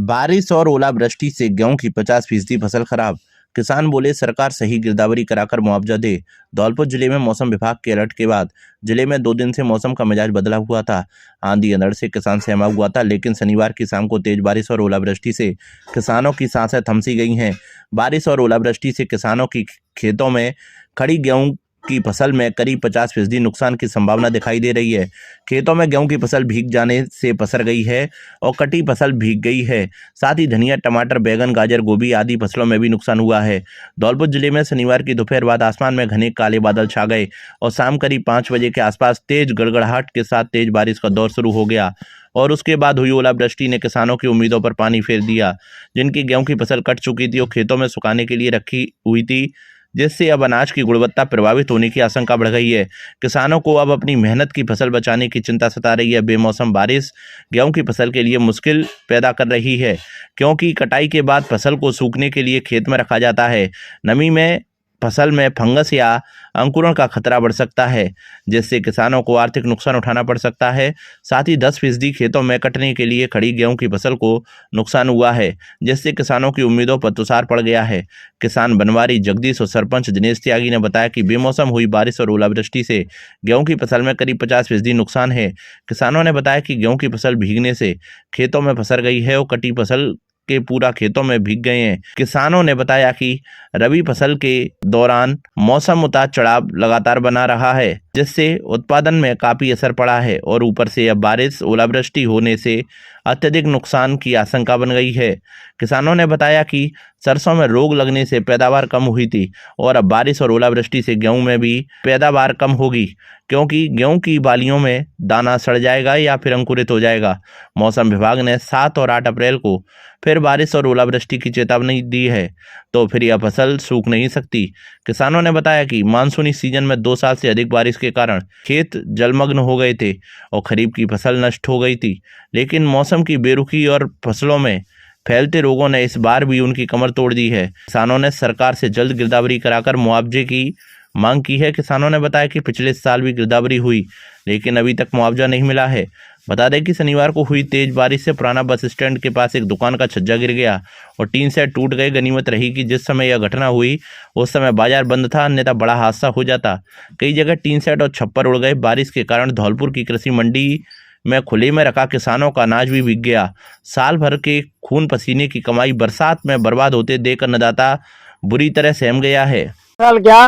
बारिश और ओलावृष्टि से गेहूं की 50% फसल खराब। किसान बोले सरकार सही गिरदावरी कराकर मुआवजा दे। धौलपुर जिले में मौसम विभाग के अलर्ट के बाद जिले में 2 दिन से मौसम का मिजाज बदला हुआ था। आंधी अंधड़ से किसान सहमा हुआ था, लेकिन शनिवार की शाम को तेज बारिश और ओलावृष्टि से किसानों की सांसें थमसी गई हैं। बारिश और ओलावृष्टि से किसानों की खेतों में खड़ी गेहूं की फसल में करीब 50% नुकसान की संभावना दिखाई दे रही है। खेतों में गेहूं की फसल भीग जाने से पसर गई है और कटी फसल भीग गई है। साथ ही धनिया, टमाटर, बैंगन, गाजर, गोभी आदि फसलों में भी नुकसान हुआ है। धौलपुर जिले में शनिवार की दोपहर बाद आसमान में घने काले बादल छा गए और शाम करीब 5 बजे के आसपास तेज गड़गड़ाहट के साथ तेज बारिश का दौर शुरू हो गया और उसके बाद हुई ओलावृष्टि ने किसानों की उम्मीदों पर पानी फेर दिया। जिनकी गेहूं की फसल कट चुकी थी और खेतों में सुखाने के लिए रखी हुई थी, जिससे अब अनाज की गुणवत्ता प्रभावित होने की आशंका बढ़ गई है। किसानों को अब अपनी मेहनत की फसल बचाने की चिंता सता रही है। बेमौसम बारिश गेहूं की फसल के लिए मुश्किल पैदा कर रही है, क्योंकि कटाई के बाद फसल को सूखने के लिए खेत में रखा जाता है। नमी में फसल में फंगस या अंकुरण का खतरा बढ़ सकता है, जिससे किसानों को आर्थिक नुकसान उठाना पड़ सकता है। साथ ही 10% खेतों में कटने के लिए खड़ी गेहूं की फसल को नुकसान हुआ है, जिससे किसानों की उम्मीदों पर तुषार पड़ गया है। किसान बनवारी जगदीश और सरपंच दिनेश त्यागी ने बताया कि बेमौसम हुई बारिश और ओलावृष्टि से गेहूं की फसल में करीब 50% नुकसान है। किसानों ने बताया कि गेहूं की फसल भीगने से खेतों में फंस गई है और कटी फसल के पूरा खेतों में भीग गए हैं। किसानों ने बताया कि रबी फसल के दौरान मौसम उतार चढ़ाव लगातार बना रहा है, जिससे उत्पादन में काफी असर पड़ा है और ऊपर से अब बारिश ओलावृष्टि होने से अत्यधिक नुकसान की आशंका बन गई है। किसानों ने बताया कि सरसों में रोग लगने से पैदावार कम हुई थी और अब बारिश और ओलावृष्टि से गेहूं में भी पैदावार कम होगी, क्योंकि गेहूं की बालियों में दाना सड़ जाएगा या फिर अंकुरित हो जाएगा। मौसम विभाग ने 7 और 8 अप्रैल को फिर बारिश और ओलावृष्टि की चेतावनी दी है, तो फिर यह फसल सूख नहीं सकती। किसानों ने बताया कि मानसूनी सीजन में 2 साल से अधिक बारिश के कारण खेत जलमग्न हो गए थे और खरीफ की फसल नष्ट हो गई थी, लेकिन मौसम की बेरुखी और फसलों में फैलते रोगों ने इस बार भी उनकी कमर तोड़ दी है। किसानों ने सरकार से जल्द गिरदावरी कराकर मुआवजे की मांग की है। किसानों ने बताया कि पिछले साल भी गिरदावरी हुई, लेकिन अभी तक मुआवजा नहीं मिला है। बता दें कि शनिवार को हुई तेज बारिश से पुराना बस स्टैंड के पास एक दुकान का छज्जा गिर गया और टीन सेट टूट गए। गनीमत रही कि जिस समय यह घटना हुई उस समय बाजार बंद था, अन्यथा बड़ा हादसा हो जाता। कई जगह टीन सेट और छप्पर उड़ गए। बारिश के कारण धौलपुर की कृषि मंडी में खुले में रखा किसानों का अनाज भी बिक गया। साल भर के खून पसीने की कमाई बरसात में बर्बाद होते देख अन्नदाता बुरी तरह सहम गया है। साल क्या,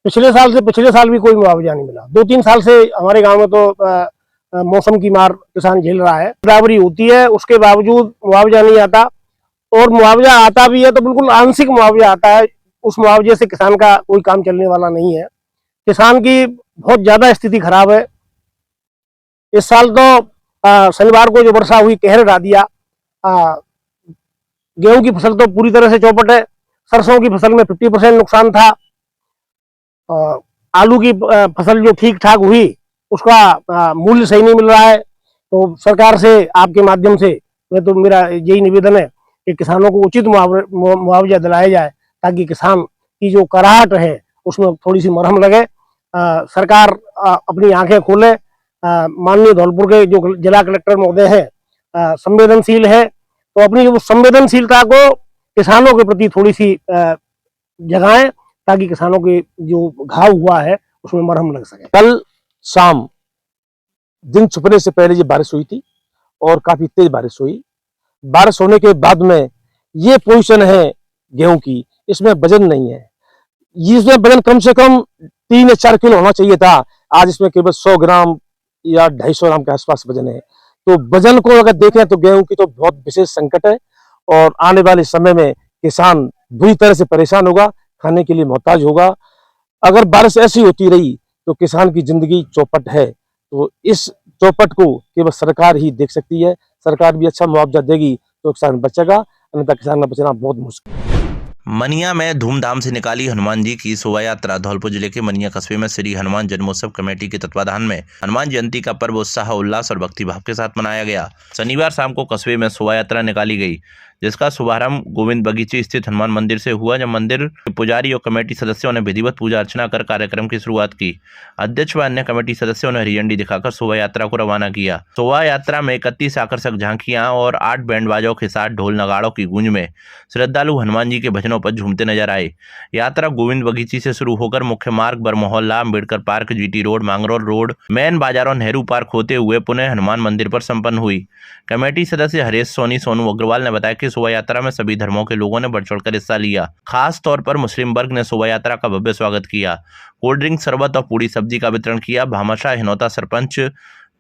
पिछले साल से पिछले साल भी कोई मुआवजा नहीं मिला। 2-3 साल से हमारे गांव में तो मौसम की मार किसान झेल रहा है। बराबरी होती है, उसके बावजूद मुआवजा नहीं आता, और मुआवजा आता भी है तो बिल्कुल आंशिक मुआवजा आता है। उस मुआवजे से किसान का कोई काम चलने वाला नहीं है। किसान की बहुत ज्यादा स्थिति खराब है। इस साल तो शनिवार को जो वर्षा हुई कहर ढा दिया। गेहूं की फसल तो पूरी तरह से चौपट है। सरसों की फसल में 50% नुकसान था। आलू की फसल जो ठीक ठाक हुई उसका मूल्य सही नहीं मिल रहा है। तो सरकार से आपके माध्यम से मेरा यही निवेदन है कि किसानों को उचित मुआवजा दिलाया जाए, ताकि किसान की जो कराहट है उसमें थोड़ी सी मरहम लगे। सरकार अपनी आंखें खोले। माननीय धौलपुर के जो जिला कलेक्टर महोदय हैं संवेदनशील है, तो अपनी जो संवेदनशीलता को किसानों के प्रति थोड़ी सी जगाएं, ताकि किसानों के जो घाव हुआ है उसमें मरहम लग सके। कल शाम दिन छुपने से पहले ये बारिश हुई थी और काफी तेज बारिश हुई। बारिश होने के बाद में ये पोजीशन है गेहूं की, इसमें वजन नहीं है। इसमें वजन कम से कम 3 या 4 किलो होना चाहिए था। आज इसमें केवल 100 ग्राम या 250 ग्राम के आसपास वजन है। तो वजन को अगर देखें तो गेहूं की तो बहुत विशेष संकट है और आने वाले समय में किसान बुरी तरह से परेशान होगा, खाने के लिए मोहताज होगा। अगर बारिश ऐसी होती रही तो किसान की जिंदगी चौपट है। तो इस चौपट को केवल सरकार ही देख सकती है। सरकार भी अच्छा मुआवजा देगी तो किसान बचेगा, अन्यथा किसान का बचना बहुत मुश्किल। मनिया में धूमधाम से निकाली हनुमान जी की शोभा यात्रा। धौलपुर जिले के मनिया कस्बे में श्री हनुमान जन्मोत्सव कमेटी के तत्वाधान में हनुमान जयंती का पर्व उत्साह, उल्लास और भक्तिभाव के साथ मनाया गया। शनिवार शाम को कस्बे में शोभा यात्रा निकाली गई, जिसका शुभारंभ गोविंद बगीचे स्थित हनुमान मंदिर से हुआ, जब मंदिर के पुजारी और कमेटी सदस्यों ने विधिवत पूजा अर्चना कर कार्यक्रम की शुरुआत की। अध्यक्ष व अन्य कमेटी सदस्यों ने हरी झंडी दिखाकर शोभा यात्रा को रवाना किया। शोभा यात्रा में 31 आकर्षक झांकियां और 8 बैंड बाजों के साथ ढोल नगाड़ों की गूंज में श्रद्धालु हनुमान जी के भजनों पर झूमते नजर आए। यात्रा गोविंद बगीची से शुरू होकर मुख्य मार्ग Barmohalla, Ambedkar park, GT road, Mangrol road, main बाजार और नेहरू पार्क होते हुए पुनः हनुमान मंदिर पर संपन्न हुई। कमेटी सदस्य हरीश सोनू अग्रवाल ने बताया कि शोभा यात्रा में सभी धर्मों के लोगों ने बढ़ चढ़कर हिस्सा लिया। खास तौर पर मुस्लिम वर्ग ने शोभा यात्रा का भव्य स्वागत किया। कोल्ड ड्रिंक, शरबत और पूरी सब्जी का वितरण किया। भामाशाह हिनौता सरपंच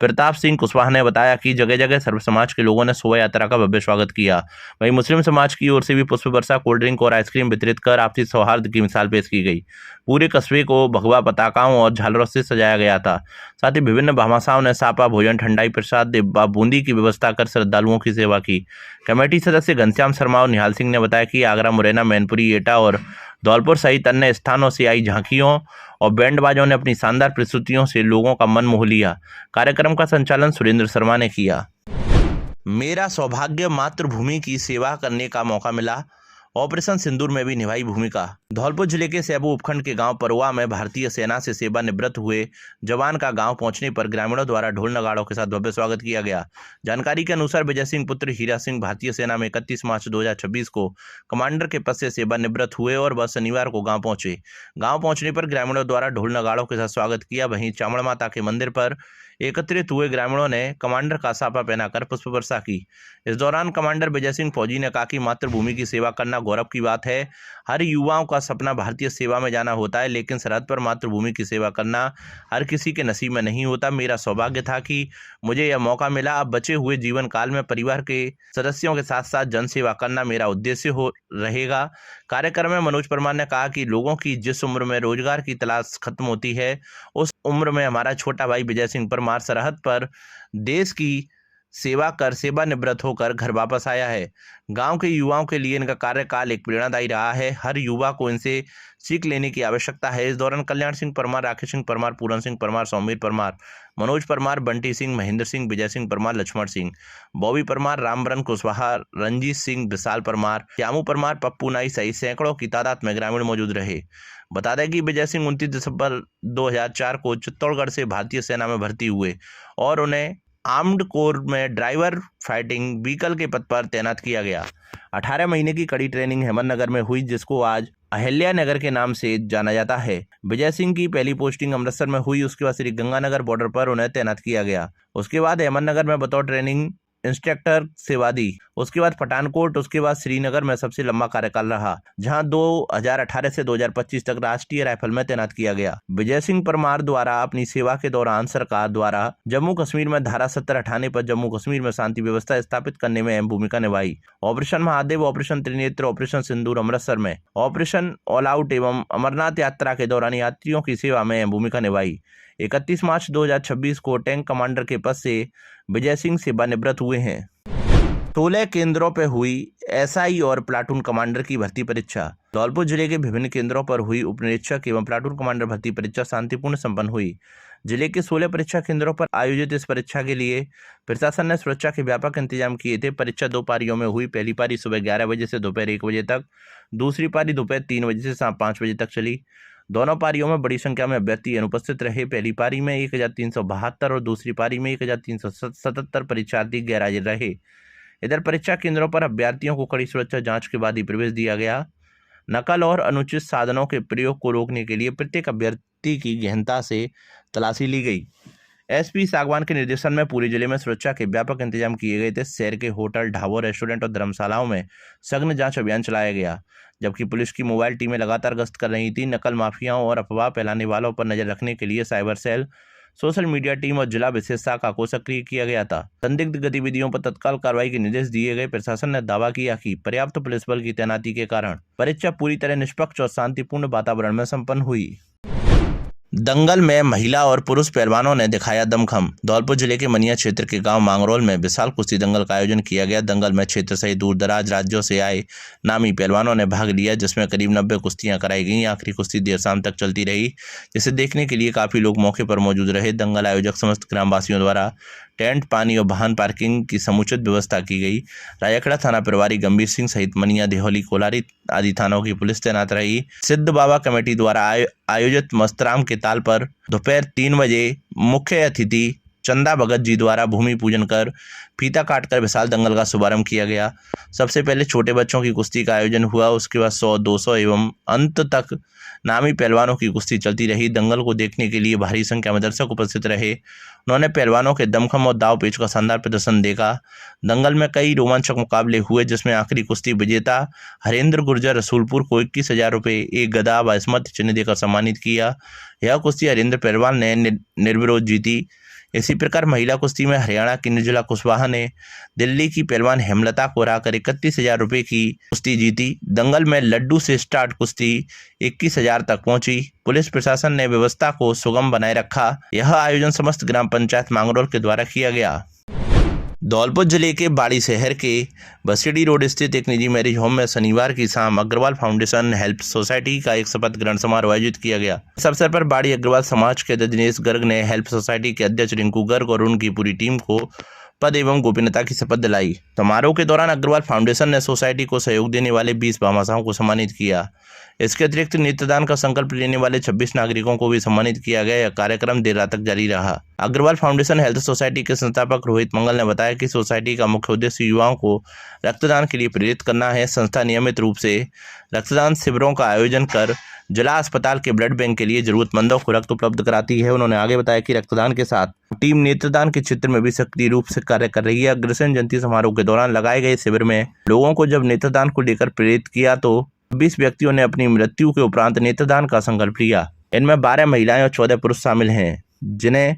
प्रताप सिंह कुशवाहा ने बताया कि जगह जगह सर्व समाज के लोगों ने शोभा यात्रा का भव्य स्वागत किया। वहीं मुस्लिम समाज की ओर से भी पुष्प वर्षा, कोल्ड ड्रिंक और आइसक्रीम वितरित कर आपसी सौहार्द की मिसाल पेश की गई। पूरे कस्बे को भगवा पताकाओं और झालरों से सजाया गया था। साथ ही विभिन्न भामाशाहों ने सापा, भोजन, ठंडाई, प्रसाद, डिब्बा, बूंदी की व्यवस्था कर श्रद्धालुओं की सेवा की। कमेटी सदस्य घनश्याम शर्मा और निहाल सिंह ने बताया कि आगरा, मुरैना, मैनपुरी, एटा और धौलपुर सहित अन्य स्थानों से आई झांकियों और बैंड बाजों ने अपनी शानदार प्रस्तुतियों से लोगों का मन मोह लिया। कार्यक्रम का संचालन सुरेंद्र शर्मा ने किया। मेरा सौभाग्य, मातृभूमि की सेवा करने का मौका मिला। ऑपरेशन सिंदूर में भी निभाई भूमिका। धौलपुर जिले के सेबू उपखंड के गांव परुआ में भारतीय सेना से सेवानिवृत्त हुए जवान का गांव पहुंचने पर ग्रामीणों द्वारा ढोल नगाड़ों के साथ भव्य स्वागत किया गया। जानकारी के अनुसार विजय सिंह पुत्र हीरा सिंह भारतीय सेना में 31 मार्च 2026 को कमांडर के पद से सेवानिवृत्त हुए और वह शनिवार को गाँव पहुंचे। गाँव पहुंचने पर ग्रामीणों द्वारा ढोल नगाड़ों के साथ स्वागत किया। वहीं चामड़ माता के मंदिर पर एकत्रित हुए ग्रामीणों ने कमांडर का साफा पहनाकर पुष्प वर्षा की। इस दौरान कमांडर विजय सिंह फौजी ने कहा कि मातृभूमि की सेवा करना गौरव की बात है। हर युवाओं का सपना भारतीय सेवा में जाना होता है, लेकिन सरहद पर मातृभूमि की सेवा करना हर किसी के नसीब में नहीं होता। मेरा सौभाग्य था कि मुझे यह मौका मिला। अब बचे हुए जीवन काल में परिवार के सदस्यों के साथ साथ जन सेवा करना मेरा उद्देश्य हो रहेगा। कार्यक्रम में मनोज परमार ने कहा कि लोगों की जिस उम्र में रोजगार की तलाश खत्म होती है, उस उम्र में हमारा छोटा भाई विजय सिंह परमार सरहद पर देश की सेवा कर सेवानिवृत्त होकर घर वापस आया है। गांव के युवाओं के लिए इनका कार्यकाल एक प्रेरणादायी रहा है। हर युवा को इनसे सीख लेने की आवश्यकता है। इस दौरान कल्याण सिंह परमार, राकेश सिंह परमार, पूरन सिंह परमार, सौमीर परमार, मनोज परमार, बंटी सिंह, महेंद्र सिंह, विजय सिंह परमार, लक्ष्मण सिंह, बॉबी परमार, रामबरन कुशवाहा, रंजीत सिंह, विशाल परमार, श्यामू परमार, पप्पू नाई सहित सैकड़ों की तादाद में ग्रामीण मौजूद रहे। बता दें कि विजय सिंह 29 दिसंबर 2004 को चित्तौड़गढ़ से भारतीय सेना में भर्ती हुए और उन्हें आर्म्ड कोर में ड्राइवर फाइटिंग व्हीकल के पद पर तैनात किया गया। 18 महीने की कड़ी ट्रेनिंग हेमननगर में हुई, जिसको आज अहिल्या नगर के नाम से जाना जाता है। विजय सिंह की पहली पोस्टिंग अमृतसर में हुई। उसके बाद श्री गंगानगर बॉर्डर पर उन्हें तैनात किया गया। उसके बाद हेमननगर में बतौर ट्रेनिंग इंस्ट्रक्टर सेवा दी। उसके बाद पठानकोट, उसके बाद श्रीनगर में सबसे लंबा कार्यकाल रहा, जहां 2018 से 2025 तक राष्ट्रीय राइफल में तैनात किया गया। विजय सिंह परमार द्वारा अपनी सेवा के दौरान सरकार द्वारा जम्मू कश्मीर में धारा 70 हटाने पर जम्मू कश्मीर में शांति व्यवस्था स्थापित करने में अहम भूमिका निभाई। Operation Mahadev, operation Trinetra, operation Sindoor Amritsar में, ऑपरेशन ऑल आउट एवं अमरनाथ यात्रा के दौरान यात्रियों की सेवा में अहम भूमिका निभाई। 31 मार्च 2026 को टैंक कमांडर के पद से विजय सिंह सेवानिवृत्त हुए हैं। 16 केंद्रों पर हुई एसआई और प्लाटून कमांडर की भर्ती परीक्षा। धौलपुर जिले के विभिन्न केंद्रों पर हुई उपनिरीक्षक एवं प्लाटून कमांडर भर्ती परीक्षा शांतिपूर्ण संपन्न हुई। जिले के 16 परीक्षा केंद्रों पर आयोजित इस परीक्षा के लिए प्रशासन ने सुरक्षा के व्यापक इंतजाम किए थे। परीक्षा 2 पारियों में हुई। पहली पारी सुबह 11 बजे से दोपहर 1 बजे तक, दूसरी पारी दोपहर 3 बजे से शाम 5 बजे तक चली। दोनों पारियों में बड़ी संख्या में अभ्यर्थी अनुपस्थित रहे। पहली पारी में 1372 और दूसरी पारी में 1377 परीक्षार्थी गैरहाजिर रहे। इधर परीक्षा केंद्रों पर अभ्यर्थियों को कड़ी सुरक्षा जांच के बाद ही प्रवेश दिया गया। नकल और अनुचित साधनों के प्रयोग को रोकने के लिए प्रत्येक अभ्यर्थी की गहनता से तलाशी ली गई। एसपी सागवान के निर्देशन में पूरे जिले में सुरक्षा के व्यापक इंतजाम किए गए थे। शहर के होटल, ढाबों, रेस्टोरेंट और धर्मशालाओं में सघन जांच अभियान चलाया गया, जबकि पुलिस की मोबाइल टीमें लगातार गश्त कर रही थी। नकल माफियाओं और अफवाह फैलाने वालों पर नजर रखने के लिए cyber cell, social media team और जिला विशेष शाखा को सक्रिय किया गया था। संदिग्ध गतिविधियों पर तत्काल कार्रवाई के निर्देश दिए गए। प्रशासन ने दावा किया कि पर्याप्त पुलिस बल की तैनाती के कारण परीक्षा पूरी तरह निष्पक्ष और शांतिपूर्ण वातावरण में संपन्न हुई। दंगल में महिला और पुरुष पहलवानों ने दिखाया दमखम। धौलपुर जिले के मनिया क्षेत्र के गांव मांगरोल में विशाल कुश्ती दंगल का आयोजन किया गया। दंगल में क्षेत्र सहित दूर दराज राज्यों से आए नामी पहलवानों ने भाग लिया, जिसमें करीब 90 कुश्तियां कराई गईं। आखिरी कुश्ती देर शाम तक चलती रही, जिसे देखने के लिए काफी लोग मौके पर मौजूद रहे। दंगल आयोजक समस्त ग्रामवासियों द्वारा टेंट, पानी और वाहन पार्किंग की समुचित व्यवस्था की गई। राजाखेड़ा थाना प्रभारी गंभीर सिंह सहित मनिया, देहौली, कोलारी आदि थानों की पुलिस तैनात रही। सिद्ध बाबा कमेटी द्वारा आयोजित मस्तराम के ताल पर दोपहर 3 बजे मुख्य अतिथि चंदा भगत जी द्वारा भूमि पूजन कर फीता काटकर विशाल दंगल का शुभारंभ किया गया। सबसे पहले छोटे बच्चों की कुश्ती का आयोजन हुआ, उसके बाद 100, 200 एवं अंत तक नामी पहलवानों की कुश्ती चलती रही। दंगल को देखने के लिए भारी संख्या में दर्शक उपस्थित रहे। उन्होंने पहलवानों के दमखम और दाव पेच का शानदार प्रदर्शन देखा। दंगल में कई रोमांचक मुकाबले हुए, जिसमें आखिरी कुश्ती विजेता हरेंद्र गुर्जर रसूलपुर को 21,000 रुपये, एक गदा व स्मृति चिन्ह देकर सम्मानित किया। यह कुश्ती हरेंद्र पहलवान ने निर्विरोध जीती। इसी प्रकार महिला कुश्ती में हरियाणा की निर्जला कुशवाहा ने दिल्ली की पहलवान हेमलता को हराकर 31,000 रुपये की कुश्ती जीती। दंगल में लड्डू से स्टार्ट कुश्ती 21,000 तक पहुंची। पुलिस प्रशासन ने व्यवस्था को सुगम बनाए रखा। यह आयोजन समस्त ग्राम पंचायत मांगरोल के द्वारा किया गया। धौलपुर जिले के बाड़ी शहर के बसीडी रोड स्थित एक निजी मैरिज होम में शनिवार की शाम अग्रवाल फाउंडेशन हेल्प सोसाइटी का एक शपथ ग्रहण समारोह आयोजित किया गया। इस अवसर पर बाड़ी अग्रवाल समाज के अध्यक्ष दिनेश गर्ग ने हेल्प सोसाइटी के अध्यक्ष रिंकू गर्ग और उनकी पूरी टीम को पद एवं गोपनीयता की शपथ दिलाई। समारोह के दौरान अग्रवाल फाउंडेशन ने सोसाइटी को सहयोग देने वाले 20 भामाशाहों को सम्मानित किया। इसके अतिरिक्त नेत्रदान का संकल्प लेने वाले 26 नागरिकों को भी सम्मानित किया गया। यह कार्यक्रम देर रात तक जारी रहा। अग्रवाल फाउंडेशन हेल्थ सोसाइटी के संस्थापक रोहित मंगल ने बताया कि सोसाइटी का मुख्य उद्देश्य युवाओं को रक्तदान के लिए प्रेरित करना है। संस्था नियमित रूप से रक्तदान शिविरों का आयोजन कर जिला अस्पताल के ब्लड बैंक के लिए जरूरतमंदों को रक्त उपलब्ध कराती है। उन्होंने आगे बताया कि रक्तदान के साथ टीम नेत्रदान के क्षेत्र में भी सक्रिय रूप से कार्य कर रही है। अग्रसेन जयंती समारोह के दौरान लगाए गए शिविर में लोगों को जब नेत्रदान को लेकर प्रेरित किया तो 20 व्यक्तियों ने अपनी मृत्यु के उपरांत नेत्रदान का संकल्प लिया। इनमें 12 महिलाएं और 14 पुरुष शामिल हैं, जिन्हें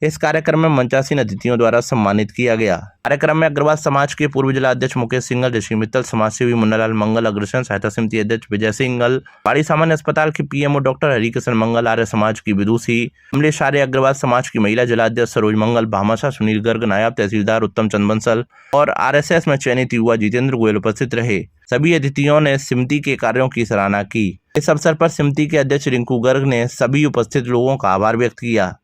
इस कार्यक्रम में मंचासीन अतिथियों द्वारा सम्मानित किया गया। कार्यक्रम में अग्रवाल समाज के पूर्व जिला अध्यक्ष मुकेश सिंघल, ऋषि मित्तल, समाजसेवी मुन्नालाल मंगल, अग्रसेन सहायता समिति अध्यक्ष विजय सिंघल, बाड़ी सामान्य अस्पताल के पीएमओ डॉक्टर हरिकिशन मंगल, आर्य समाज की विदुषी कमलेश आर्य, अग्रवाल समाज की महिला जिला अध्यक्ष सरोज मंगल, भामाशाह सुनील गर्ग, नायब तहसीलदार उत्तम चंद बंसल और आरएसएस में चयनित युवा जितेंद्र गोयल उपस्थित रहे। सभी अतिथियों ने समिति के कार्यों की सराहना की। इस अवसर पर समिति के अध्यक्ष रिंकू गर्ग ने सभी उपस्थित लोगों का आभार व्यक्त किया।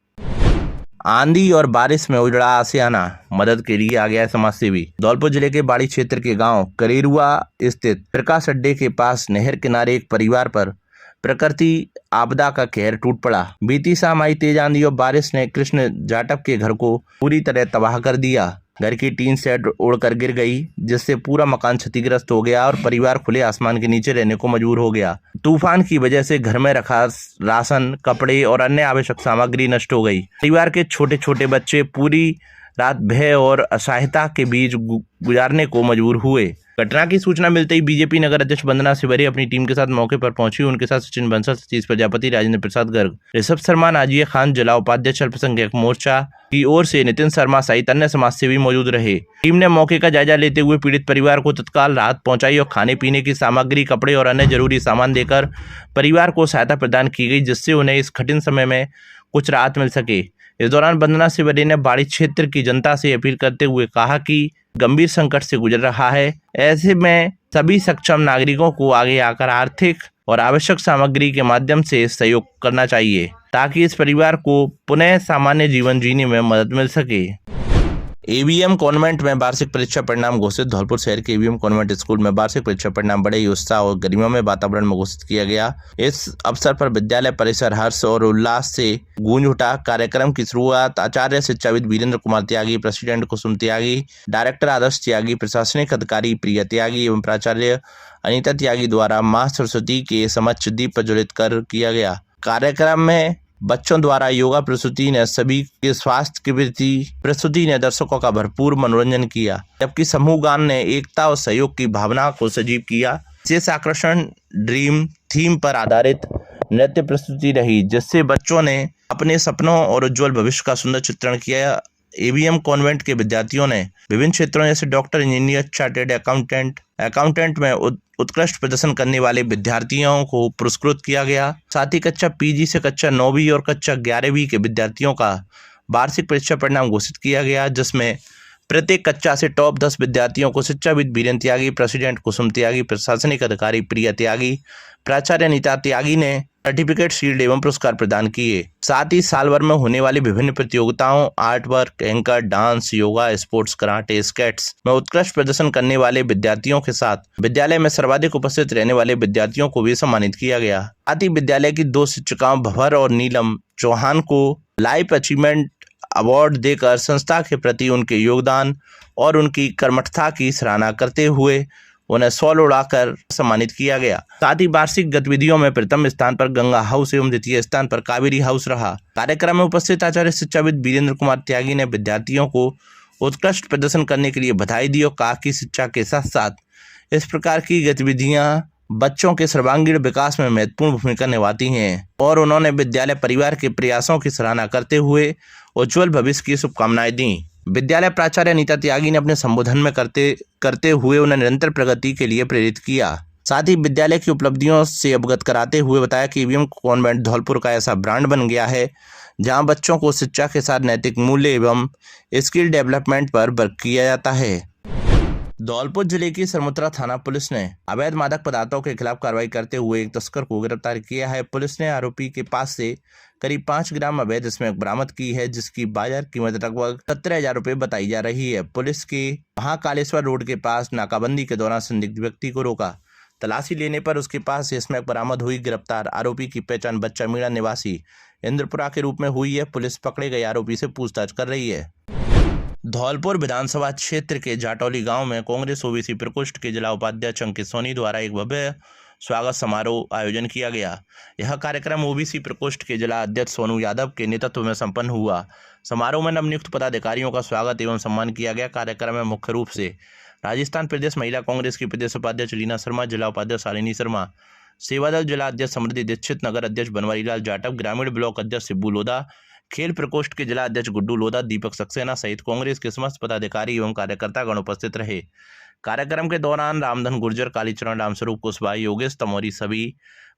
आंधी और बारिश में उजड़ा आशियाना, मदद के लिए आ गया है समाजसेवी। धौलपुर जिले के बाड़ी क्षेत्र के गांव करेरुआ स्थित प्रकाश अड्डे के पास नहर किनारे एक परिवार पर प्रकृति आपदा का कहर टूट पड़ा। बीती शाम आई तेज आंधी और बारिश ने कृष्ण जाटव के घर को पूरी तरह तबाह कर दिया। घर की टीन सेट उड़कर गिर गई, जिससे पूरा मकान क्षतिग्रस्त हो गया और परिवार खुले आसमान के नीचे रहने को मजबूर हो गया। तूफान की वजह से घर में रखा राशन, कपड़े और अन्य आवश्यक सामग्री नष्ट हो गई। परिवार के छोटे छोटे बच्चे पूरी रात भय और असहायता के बीच गुजारने को मजबूर हुए। घटना की सूचना मिलते ही बीजेपी नगर अध्यक्ष वंदना सिवरी अपनी टीम के साथ मौके पर पहुंची। उनके साथ सचिन बंसल, सतीश प्रजापति, राजेंद्र प्रसाद गर्ग, ऋषभ शर्मा, नाजिया खान, जिला उपाध्यक्ष अल्पसंख्यक मोर्चा की ओर से नितिन शर्मा सहित अन्य समाजसेवी मौजूद रहे। टीम ने मौके का जायजा लेते हुए पीड़ित परिवार को तत्काल राहत पहुंचाई और खाने पीने की सामग्री, कपड़े और अन्य जरूरी सामान देकर परिवार को सहायता प्रदान की गई, जिससे उन्हें इस कठिन समय में कुछ राहत मिल सके। इस दौरान वंदना सिवरी ने बाड़ी क्षेत्र की जनता से अपील करते हुए कहा कि गंभीर संकट से गुजर रहा है। ऐसे में सभी सक्षम नागरिकों को आगे आकर आर्थिक और आवश्यक सामग्री के माध्यम से सहयोग करना चाहिए, ताकि इस परिवार को पुनः सामान्य जीवन जीने में मदद मिल सके। एवीएम कॉन्वेंट में वार्षिक परीक्षा परिणाम घोषित। धौलपुर शहर के एवीएम कॉन्वेंट स्कूल में वार्षिक परीक्षा परिणाम बड़े ही उत्साह और गरिमामय वातावरण में घोषित किया गया। इस अवसर पर विद्यालय परिसर हर्ष और उल्लास से गूंज उठा। कार्यक्रम की शुरुआत आचार्य शिक्षाविद वीरेंद्र कुमार त्यागी, प्रेसिडेंट कुसुम त्यागी, डायरेक्टर आदर्श त्यागी, प्रशासनिक अधिकारी प्रिया त्यागी एवं प्राचार्य अनीता त्यागी द्वारा माँ सरस्वती के समक्ष दीप प्रज्वलित कर किया गया। कार्यक्रम में बच्चों द्वारा योगा प्रस्तुति ने सभी के स्वास्थ्य के प्रति प्रस्तुति ने दर्शकों का भरपूर मनोरंजन किया, जबकि समूह गान ने एकता और सहयोग की भावना को सजीव किया। विशेष आकर्षण ड्रीम थीम पर आधारित नृत्य प्रस्तुति रही, जिससे बच्चों ने अपने सपनों और उज्जवल भविष्य का सुंदर चित्रण किया। एवीएम कॉन्वेंट के विद्यार्थियों ने विभिन्न क्षेत्रों जैसे डॉक्टर, इंजीनियर, चार्टेड अकाउंटेंट में उत्कृष्ट प्रदर्शन करने वाले विद्यार्थियों को पुरस्कृत किया गया। साथ ही कक्षा पीजी से कक्षा 9वीं और कक्षा 11वीं के विद्यार्थियों का वार्षिक परीक्षा परिणाम घोषित किया गया, जिसमें प्रत्येक कक्षा से टॉप 10 विद्यार्थियों को शिक्षाविद बीरेन त्यागी, प्रेसिडेंट कुसुम त्यागी, प्रशासनिक अधिकारी प्रिया त्यागी, प्राचार्य अनीता त्यागी ने सर्टिफिकेट, शील्ड एवं पुरस्कार प्रदान किए। साथ ही साल भर में होने वाली विभिन्न प्रतियोगिताओं, art work, anchor, dance, yoga, sports, karate, skates में उत्कृष्ट प्रदर्शन करने वाले विद्यार्थियों के साथ विद्यालय में सर्वाधिक उपस्थित रहने वाले विद्यार्थियों को भी सम्मानित किया गया। साथ ही विद्यालय की 2 शिक्षिकाओं भंवर और नीलम चौहान को लाइफ अचीवमेंट अवार्ड देकर संस्था के प्रति उनके योगदान और उनकी कर्मठता की सराहना करते हुए उन्हें शॉल उड़ाकर सम्मानित किया गया। साथ ही वार्षिक गतिविधियों में प्रथम स्थान पर गंगा हाउस एवं द्वितीय स्थान पर कावेरी हाउस रहा। कार्यक्रम में उपस्थित आचार्य शिक्षाविद वीरेंद्र कुमार त्यागी ने विद्यार्थियों को उत्कृष्ट प्रदर्शन करने के लिए बधाई दी और कहा कि शिक्षा के साथ साथ इस प्रकार की गतिविधियां बच्चों के सर्वांगीण विकास में महत्वपूर्ण भूमिका निभाती हैं और उन्होंने विद्यालय परिवार के प्रयासों की सराहना करते हुए उज्जवल भविष्य की शुभकामनाएं दी। विद्यालय प्राचार्य अनीता त्यागी ने अपने संबोधन में करते हुए उन्हें निरंतर प्रगति के लिए प्रेरित किया। साथ ही विद्यालय की उपलब्धियों से अवगत कराते हुए बताया कि ईवीएम कॉन्वेंट धौलपुर का ऐसा ब्रांड बन गया है जहां बच्चों को शिक्षा के साथ नैतिक मूल्य एवं स्किल डेवलपमेंट पर वर्क किया जाता है। धौलपुर जिले की सरमुत्रा थाना पुलिस ने अवैध मादक पदार्थों के खिलाफ कार्रवाई करते हुए एक तस्कर को गिरफ्तार किया है। पुलिस ने आरोपी के पास से करीब 5 ग्राम अवैध स्मैक बरामद की है, जिसकी बाजार कीमत लगभग 17,000 रुपये बताई जा रही है। पुलिस के महाकालेश्वर रोड के पास नाकाबंदी के दौरान संदिग्ध व्यक्ति को रोका। तलाशी लेने पर उसके पास से स्मैक बरामद हुई। गिरफ्तार आरोपी की पहचान बच्चा मीणा निवासी इंद्रपुरा के रूप में हुई है। पुलिस पकड़े गए आरोपी से पूछताछ कर रही है। धौलपुर विधानसभा क्षेत्र के जाटौली गांव में कांग्रेस ओबीसी प्रकोष्ठ के जिला उपाध्यक्ष अंकित सोनी द्वारा एक भव्य स्वागत समारोह आयोजन किया गया। यह कार्यक्रम ओबीसी प्रकोष्ठ के जिला अध्यक्ष सोनू यादव के नेतृत्व में संपन्न हुआ। समारोह में नवनियुक्त पदाधिकारियों का स्वागत एवं सम्मान किया गया। कार्यक्रम में मुख्य रूप से राजस्थान प्रदेश महिला कांग्रेस की प्रदेश उपाध्यक्ष रीना शर्मा, जिला उपाध्यक्ष शालिनी शर्मा, सेवादल जिला अध्यक्ष समृद्धि दीक्षित, नगर अध्यक्ष बनवारीलाल जाटव, ग्रामीण ब्लॉक अध्यक्ष शिबू लोधा, खेल प्रकोष्ठ के जिला अध्यक्ष गुड्डू लोधा, दीपक सक्सेना सहित कांग्रेस के समस्त पदाधिकारी एवं कार्यकर्तागण उपस्थित रहे। कार्यक्रम के दौरान रामधन गुर्जर, कालीचरण रामस्वरूप कुशवाहा, योगेश तमोरी सभी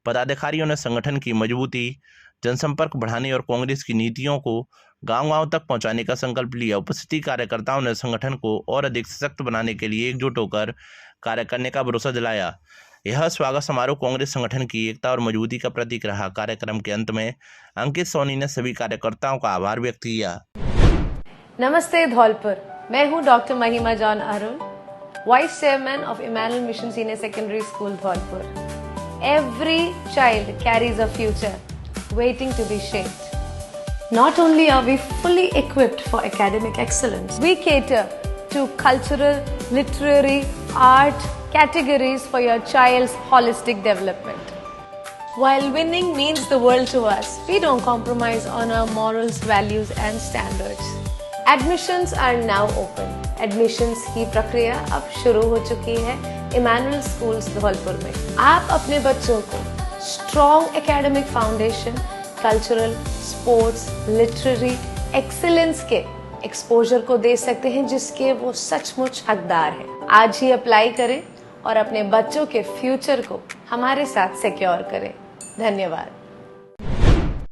पदाधिकारियों ने संगठन की मजबूती, जनसंपर्क बढ़ाने और कांग्रेस की नीतियों को गांव-गांव तक पहुंचाने का संकल्प लिया। उपस्थित कार्यकर्ताओं ने संगठन को और अधिक सशक्त बनाने के लिए एकजुट होकर कार्य करने का भरोसा दिलाया। यह स्वागत समारोह कांग्रेस संगठन की एकता और मजबूती का प्रतीक रहा। कार्यक्रम के अंत में अंकित सोनी ने सभी कार्यकर्ताओं का आभार व्यक्त किया। नमस्ते धौलपुर, मैं हूं doctor Mahima John Arun, vice chairman of Emmanuel Mission senior secondary school Dholpur. Every child carries a future waiting to be shaped. Not only are we fully equipped for academic excellence, we cater to cultural, literary, art categories for your child's holistic development. While winning means the world to us, we don't compromise on our morals, values and standards. Admissions are now open. Admissions की प्रक्रिया अब शुरू हो चुकी है Emmanuel schools Dholpur में। आप अपने बच्चों को strong academic foundation, cultural, sports, literary excellence के एक्सपोजर को दे सकते हैं, जिसके वो सचमुच हकदार हैं। आज ही अप्लाई करें और अपने बच्चों के फ्यूचर को हमारे साथ सिक्योर करें। धन्यवाद।